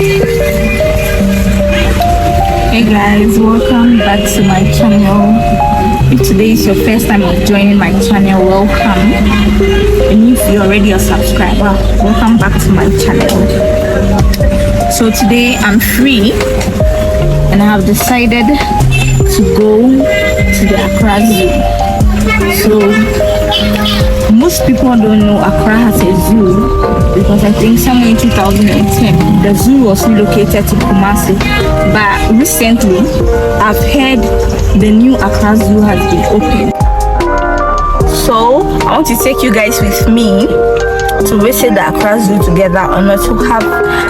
Hey guys, welcome back to my channel. If today is your first time of joining my channel, welcome. And if you're already a subscriber, welcome back to my channel. So today I'm free and I have decided to go to the Accra Zoo. So most people don't know Accra has a zoo because I think somewhere in 2010 the zoo was relocated to Kumasi, but recently I've heard the new Accra Zoo has been opened. So I want to take you guys with me to visit the Accra Zoo together and to have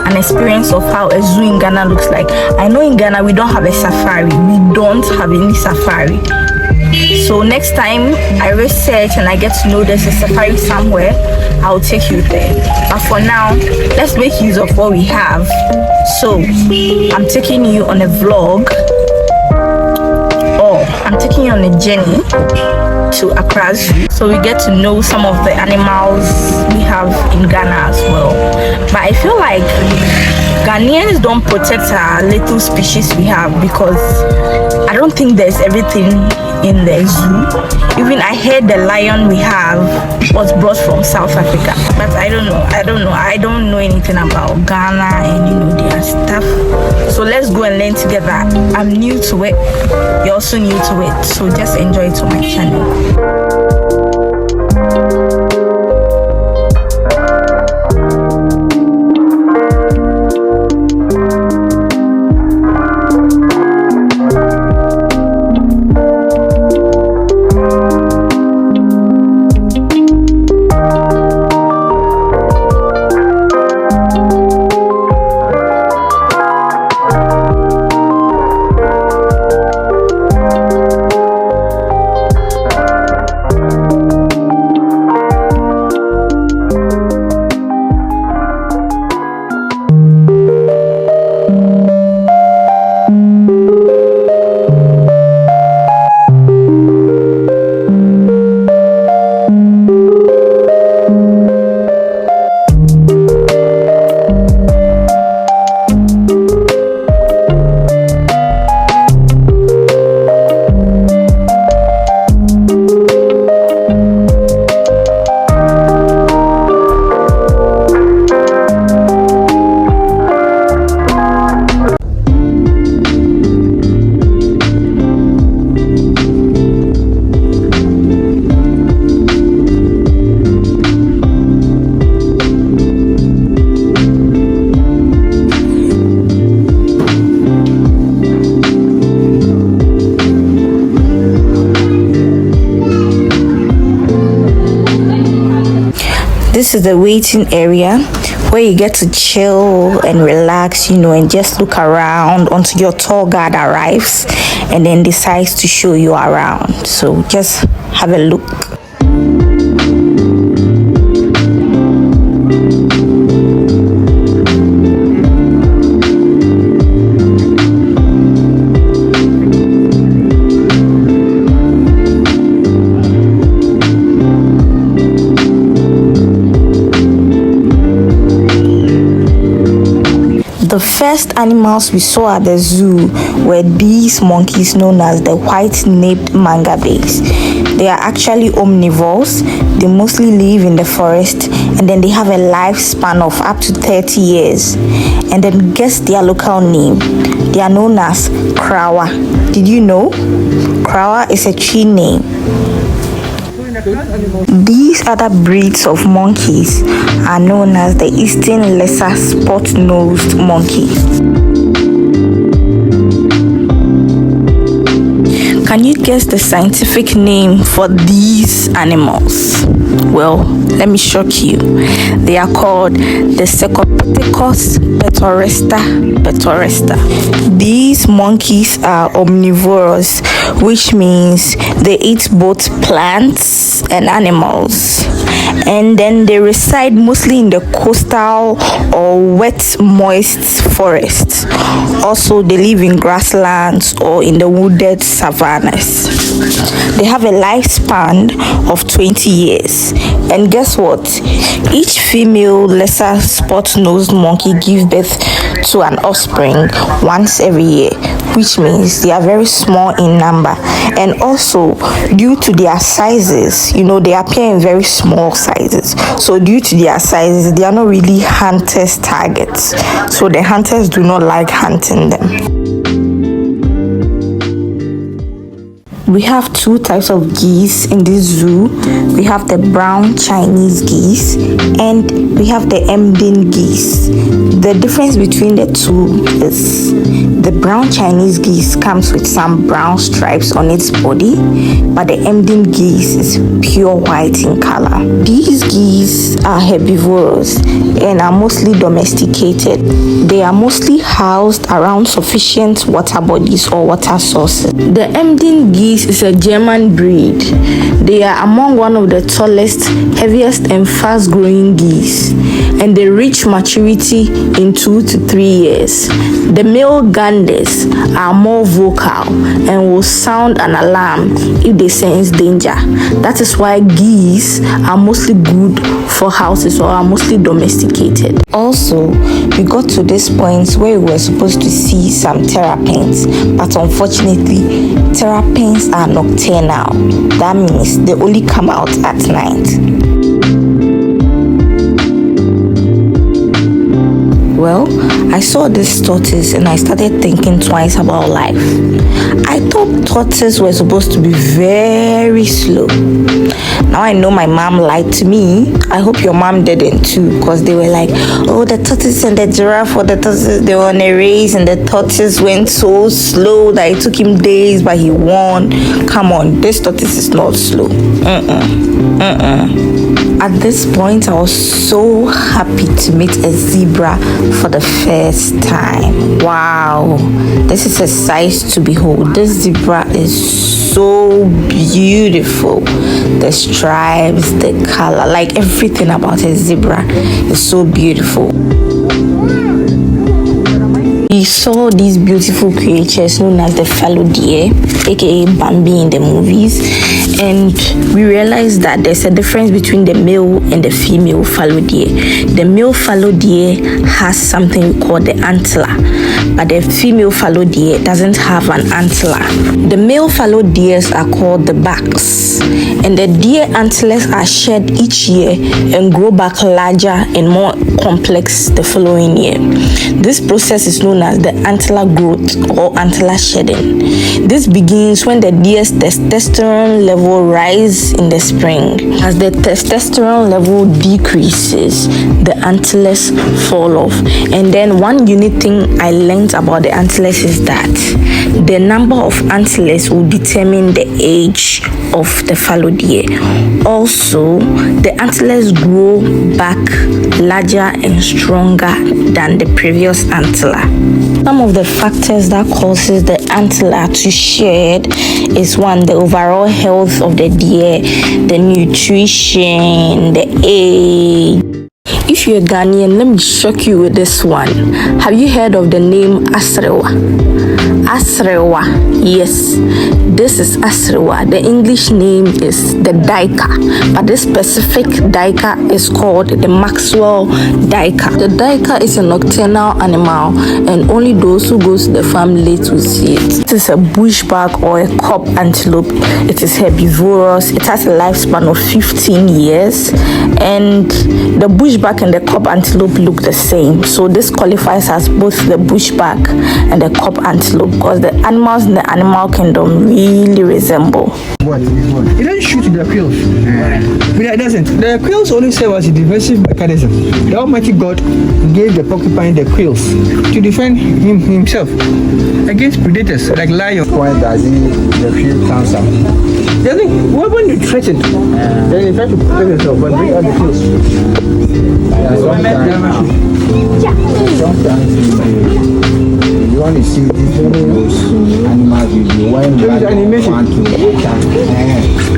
an experience of how a zoo in Ghana looks like. I know in Ghana we don't have a safari, we don't have any safari. So next time I research and I get to know there's a safari somewhere, I'll take you there. But for now, let's make use of what we have. So I'm taking you on a vlog, or I'm taking you on a journey to Accra Zoo, so we get to know some of the animals we have in Ghana as well. But I feel like Ghanaians don't protect our little species we have because I don't think there's everything in the zoo. Even I heard the lion we have was brought from South Africa, but I don't know anything about Ghana and their stuff. So let's go and learn together. I'm new to it, you're also new to it, so just enjoy it on my channel. This is the waiting area where you get to chill and relax, and just look around until your tour guide arrives and then decides to show you around. So just have a look. The first animals we saw at the zoo were these monkeys known as the white-naped mangabes. They are actually omnivores. They mostly live in the forest and then they have a lifespan of up to 30 years. And then guess their local name. They are known as Krawa. Did you know? Krawa is a tree name. These other breeds of monkeys are known as the Eastern Lesser Spot-Nosed Monkey. Can you guess the scientific name for these animals? Well, let me shock you. They are called the Cercopithecus betoresta. These monkeys are omnivores, which means they eat both plants and animals. And then they reside mostly in the coastal or wet, moist forests. Also, they live in grasslands or in the wooded savannas. They have a lifespan of 20 years. And guess what? Each female lesser spot-nosed monkey gives birth to an offspring once every year, which means they are very small in number. And also, due to their sizes, they appear in very small sizes. So due to their sizes, they are not really hunters' targets. So the hunters do not like hunting them. We have two types of geese in this zoo. We have the brown Chinese geese and we have the Emden geese. The difference between the two is the brown Chinese geese comes with some brown stripes on its body, but the Emden geese is pure white in color. These geese are herbivorous and are mostly domesticated. They are mostly housed around sufficient water bodies or water sources. The Emden geese is a German breed. They are among one of the tallest, heaviest and fast-growing geese, and they reach maturity in 2 to 3 years. The male ganders are more vocal and will sound an alarm if they sense danger. That is why geese are mostly good for houses or are mostly domesticated. Also, we got to this point where we were supposed to see some terrapins, but unfortunately, terrapins are nocturnal. That means they only come out at night. Well, I saw this tortoise and I started thinking twice about life. I thought tortoises were supposed to be very slow. Now I know my mom lied to me. I hope your mom didn't too, because they were like, oh, the tortoise and the giraffe, or the tortoise, they were on a race and the tortoise went so slow that it took him days, but he won. Come on, this tortoise is not slow. At this point, I was so happy to meet a zebra for the first time. Wow, this is a sight to behold. This zebra is so beautiful. The stripes, the color, like everything about a zebra is so beautiful. We saw these beautiful creatures known as the fallow deer, aka Bambi in the movies, and we realized that there's a difference between the male and the female fallow deer. The male fallow deer has something we call the antler, but the female fallow deer doesn't have an antler. The male fallow deers are called the bucks, and the deer antlers are shed each year and grow back larger and more complex the following year. This process is known as the antler growth or antler shedding. This begins when the deer's testosterone level rises in the spring. As the testosterone level decreases, the antlers fall off. And then one unique thing I learned about the antlers is that the number of antlers will determine the age of the fallow deer. Also, the antlers grow back larger and stronger than the previous antler. Some of the factors that causes the antler to shed is one, the overall health of the deer, the nutrition, the age. If you're Ghanaian, let me shock you with this one. Have you heard of the name Asrewa? Asrewa, yes, this is Asrewa. The English name is the Daika, but this specific Daika is called the Maxwell Daika. The Daika is a nocturnal animal, and only those who go to the farm late will see it. It is a bushback or a cop antelope. It is herbivorous. It has a lifespan of 15 years, and the bushback and the cop antelope look the same. So this qualifies as both the bushback and the cop antelope, because the animals in the animal kingdom really resemble. What? It doesn't shoot the quills. But it doesn't. The quills only serve as a defensive mechanism. The Almighty God gave the porcupine the quills to defend himself against predators like lions. Why does the quill cancer? When you threaten, then you try to protect yourself, but bring out the quills. Sometimes you want to see these animals with the one want to attack.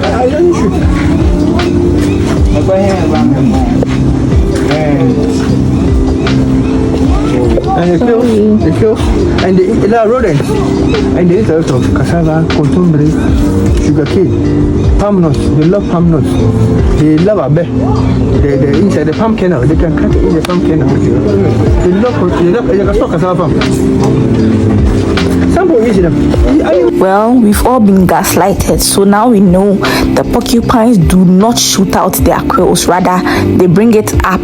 I don't shoot. And the quills the quails, and they eat a lot of rodents. And they eat a lot of cassava, contumbre, sugarcane, palm nuts. They love palm nuts. They love abe. They inside the palm kernel. They can cut it in the palm kernel. They love cassava palm. Well, we've all been gaslighted, so now we know the porcupines do not shoot out their quills, rather they bring it up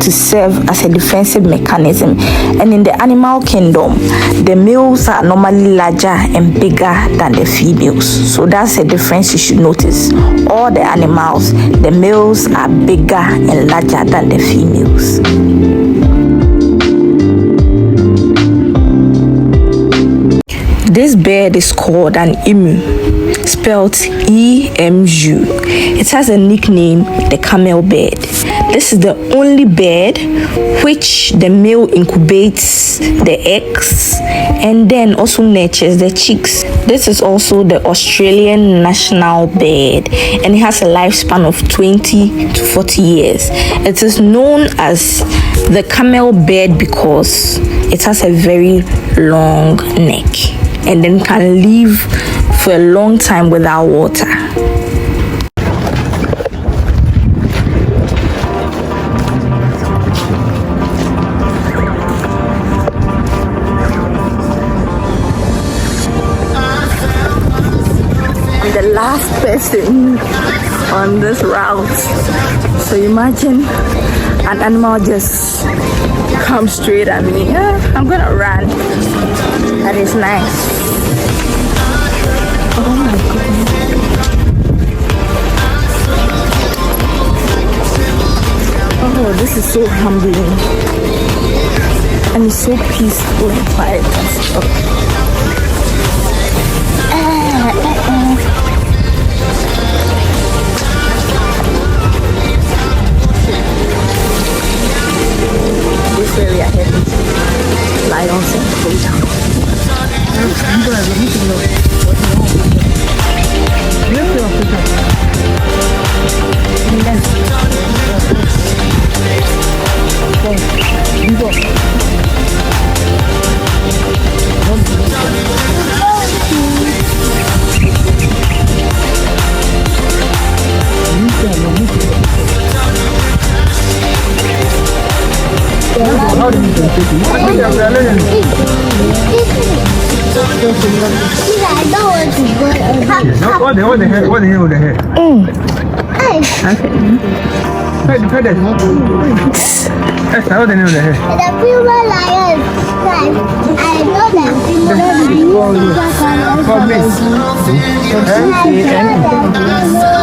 to serve as a defensive mechanism. And in the animal kingdom, the males are normally larger and bigger than the females, so that's a difference you should notice. All the animals, the males are bigger and larger than the females. This bird is called an emu, spelled E-M-U. It has a nickname, the camel bird. This is the only bird which the male incubates the eggs and then also nurtures the chicks. This is also the Australian national bird, and it has a lifespan of 20 to 40 years. It is known as the camel bird because it has a very long neck and then can live for a long time without water. I'm the last person on this route, so imagine an animal just comes straight at me. I'm gonna run. That is nice. Oh my goodness. Oh, this is so humbling. And it's so peaceful and quiet and stuff. This way we are heading to Lions and Freedom. What the hell? That's how they know the hair. The puma lion. I know that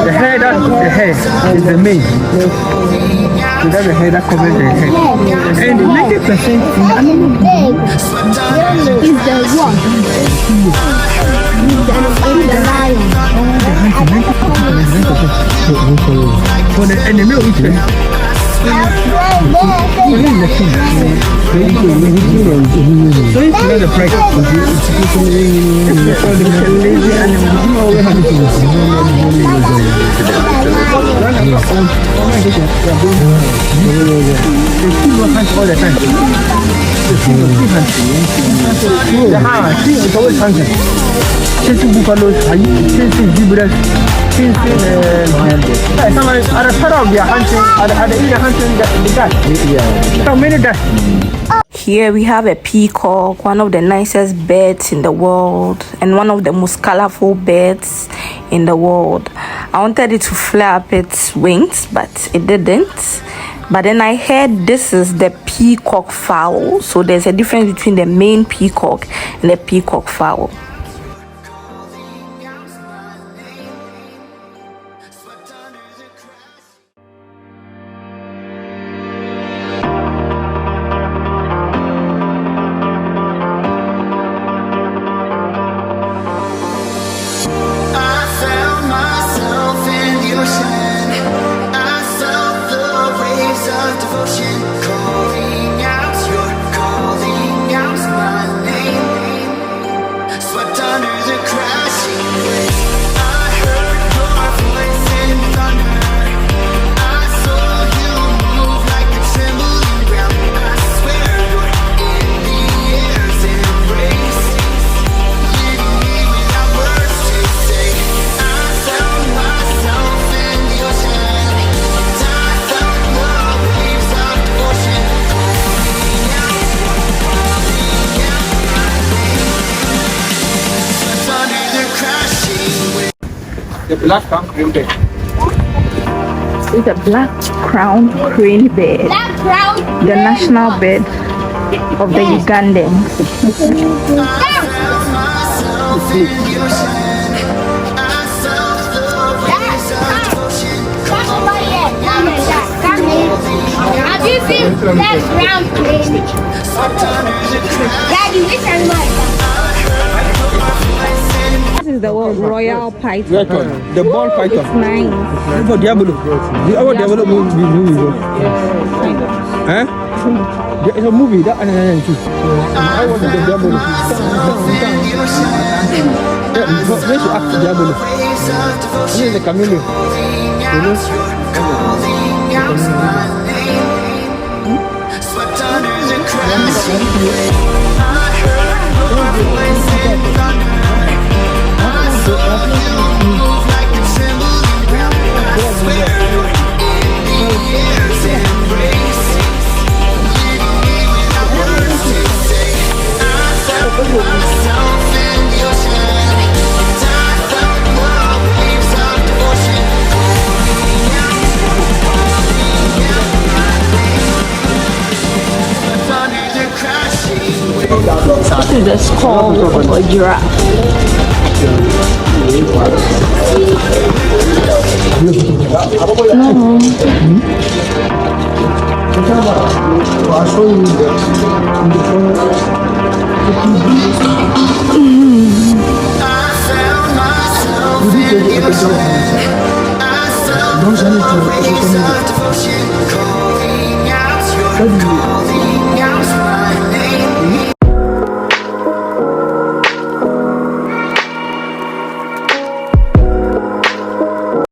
the hair, the hair is the mane. So that's the hair that covers the head. And 90% is the one. The lion. And the male eats it. So it's not a price. All the time. It's always hunting. Chasing buffaloes, chasing zebras, chasing at the start of their hunting, at the end of hunting, they die. So many die. Here we have a peacock, one of the nicest birds in the world and one of the most colorful birds in the world. I wanted it to flare up its wings, but it didn't. But then I heard this is the peacock fowl, so there's a difference between the main peacock and the peacock fowl. The black crown crane bed. It's a black crown crane bed, That brown. the national bed of the Ugandans. Have you seen that brown crane? Daddy, which animal is This is the royal python. Python. The ball It's python. nice. Look for Diablo. The our Diablo movie. Huh? There is a movie that and too. I want the Diablo. Let's act Diablo. This is the chameleon. You know? This is the skull of a giraffe. I'll show you Don't send it to